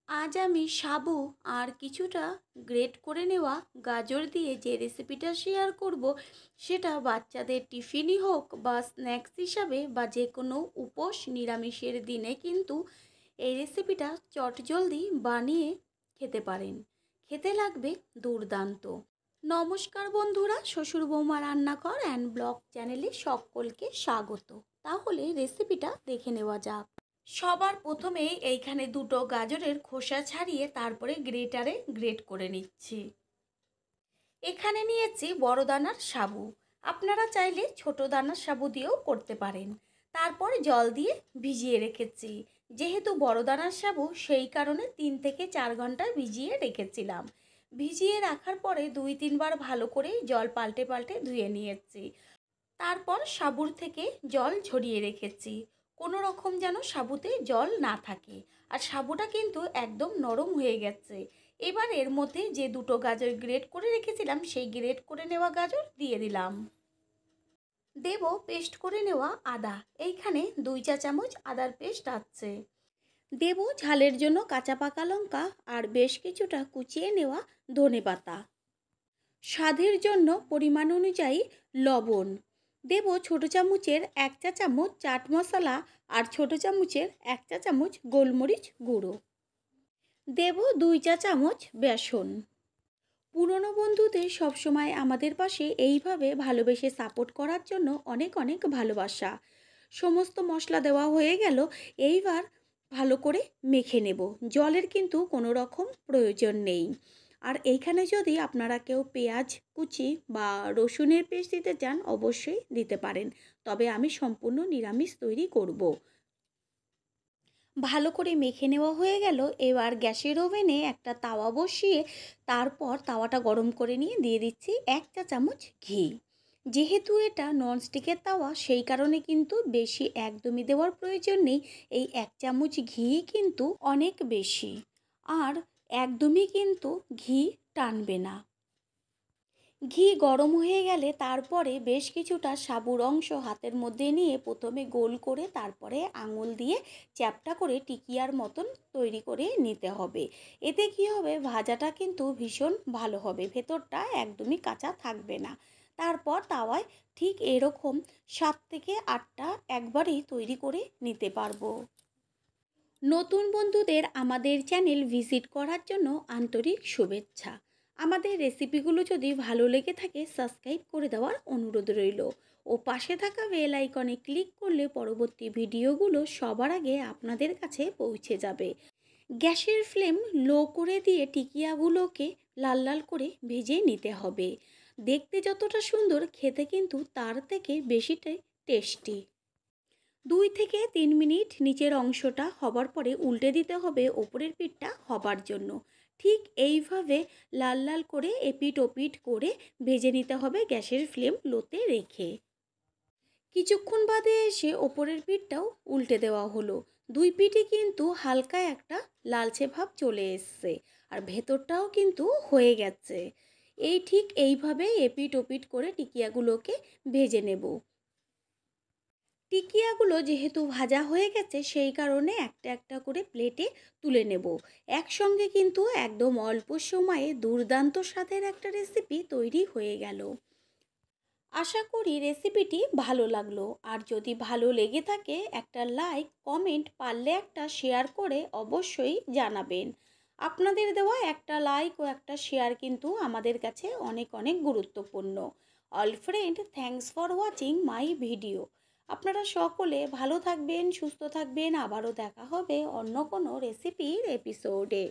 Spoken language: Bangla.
আজ আমি সাবু আর কিছুটা গ্রেট করে নেওয়া গাজর দিয়ে যে রেসিপিটা শেয়ার করব, সেটা বাচ্চাদের টিফিনই হোক বা স্ন্যাক্স হিসাবে বা যে কোনো উপোস নিরামিষের দিনে কিন্তু এই রেসিপিটা চটজলদি বানিয়ে খেতে পারেন। খেতে লাগবে দুর্দান্ত। নমস্কার বন্ধুরা, শ্বশুর বৌমা রান্নাঘর অ্যান্ড ব্লগ চ্যানেলে সকলকে স্বাগত। তাহলে রেসিপিটা দেখে নেওয়া যাক। সবার প্রথমে এইখানে দুটো গাজরের খোসা ছাড়িয়ে তারপরে গ্রেটারে গ্রেট করে নিচ্ছি। এখানে নিয়েছি বড় দানার সাবু, আপনারা চাইলে ছোট দানার সাবু দিয়েও করতে পারেন। তারপর জল দিয়ে ভিজিয়ে রেখেছি। যেহেতু বড় দানার সাবু, সেই কারণে 3 থেকে 4 ঘন্টা ভিজিয়ে রেখেছিলাম। ভিজিয়ে রাখার পরে 2-3 বার ভালো করে জল পাল্টে পাল্টে ধুয়ে নিয়েছি। তারপর সাবুর থেকে জল ঝরিয়ে রেখেছি, কোনো রকম যেন সাবুতে জল না থাকে। আর সাবুটা কিন্তু একদম নরম হয়ে গেছে। এবার এর মধ্যে যে দুটো গাজর গ্রেট করে রেখেছিলাম, সেই গ্রেট করে নেওয়া গাজর দিয়ে দিলাম। দেব পেস্ট করে নেওয়া আদা, এইখানে 2 চা চামচ আদার পেস্ট আছে। দেব ঝালের জন্য কাঁচা পাকা লঙ্কা আর বেশ কিছুটা কুচিয়ে নেওয়া ধনেপাতা। স্বাদের জন্য পরিমাণ অনুযায়ী লবণ দেব। ছোট চামচের 1 চা চামচ চাট মশলা আর ছোট চামচের 1 চা চামচ গোলমরিচ গুঁড়ো দেব। 2 চা চামচ বেসন। পুরনো বন্ধুদের সবসময় আমাদের পাশে এইভাবে ভালোবেসে সাপোর্ট করার জন্য অনেক অনেক ভালোবাসা। সমস্ত মশলা দেওয়া হয়ে গেল। এইবার ভালো করে মেখে নেব। জলের কিন্তু কোনো রকম প্রয়োজন নেই। আর এইখানে যদি আপনারা কেউ পেঁয়াজ কুচি বা রসুনের পেস্ট দিতে চান, অবশ্যই দিতে পারেন। তবে আমি সম্পূর্ণ নিরামিষ তৈরি করব। ভালো করে মেখে নেওয়া হয়ে গেল। এবার গ্যাসের ওভেনে একটা তাওয়া বসিয়ে তারপর তাওয়াটা গরম করে নিয়ে দিয়ে দিচ্ছি 1 চা চামচ ঘি। যেহেতু এটা ননস্টিকের তাওয়া, সেই কারণে কিন্তু বেশি একদমই দেওয়ার প্রয়োজন নেই। এই 1 চামচ ঘি কিন্তু অনেক বেশি, আর একদমই কিন্তু ঘি টানবে না। ঘি গরম হয়ে গেলে তারপরে বেশ কিছুটা সাবুর অংশ হাতের মধ্যে নিয়ে প্রথমে গোল করে তারপরে আঙুল দিয়ে চ্যাপ্টা করে টিকিয়ার মতন তৈরি করে নিতে হবে। এতে কি হবে, ভাজাটা কিন্তু ভীষণ ভালো হবে, ভেতরটা একদমই কাঁচা থাকবে না। তারপর তাওয়ায় ঠিক এরকম 7 থেকে 8টা একবারেই তৈরি করে নিতে পারবো। নতুন বন্ধুদের আমাদের চ্যানেল ভিজিট করার জন্য আন্তরিক শুভেচ্ছা। আমাদের রেসিপিগুলো যদি ভালো লেগে থাকে, সাবস্ক্রাইব করে দেওয়ার অনুরোধ রইল ও পাশে থাকা বেল আইকনে ক্লিক করলে পরবর্তী ভিডিওগুলো সবার আগে আপনাদের কাছে পৌঁছে যাবে। গ্যাসের ফ্লেম লো করে দিয়ে টিকিয়াগুলোকে লাল লাল করে ভেজে নিতে হবে। দেখতে যতটা সুন্দর, খেতে কিন্তু তার থেকে বেশিটাই টেস্টি। 2 থেকে 3 মিনিট নিচের অংশটা হবার পরে উল্টে দিতে হবে ওপরের পিঠটা হবার জন্য। ঠিক এইভাবে লাল লাল করে এপিট ওপিট করে ভেজে নিতে হবে গ্যাসের ফ্লেম লোতে রেখে। কিছুক্ষণ বাদে এসে ওপরের পিঠটাও উল্টে দেওয়া হলো। 2 পিঠই কিন্তু হালকা একটা লালচে ভাব চলে এসছে, আর ভেতরটাও কিন্তু হয়ে গেছে। ঠিক এইভাবে এপিট ওপিট করে টিকিয়াগুলোকে ভেজে নেব। টিকিয়াগুলো যেহেতু ভাজা হয়ে গেছে, সেই কারণে একটা একটা করে প্লেটে তুলে নেব। একসঙ্গে কিন্তু একদম অল্প সময়ে দুর্দান্ত স্বাদের একটা রেসিপি তৈরি হয়ে গেল। আশা করি রেসিপিটি ভালো লাগলো। আর যদি ভালো লেগে থাকে, একটা লাইক কমেন্ট পারলে একটা শেয়ার করে অবশ্যই জানাবেন। আপনাদের দেওয়া একটা লাইক ও একটা শেয়ার কিন্তু আমাদের কাছে অনেক অনেক গুরুত্বপূর্ণ। All friend, thanks for watching my video. আপনারা সকলে ভালো থাকবেন, সুস্থ থাকবেন। আবারও দেখা হবে অন্য কোনো রেসিপির এপিসোডে।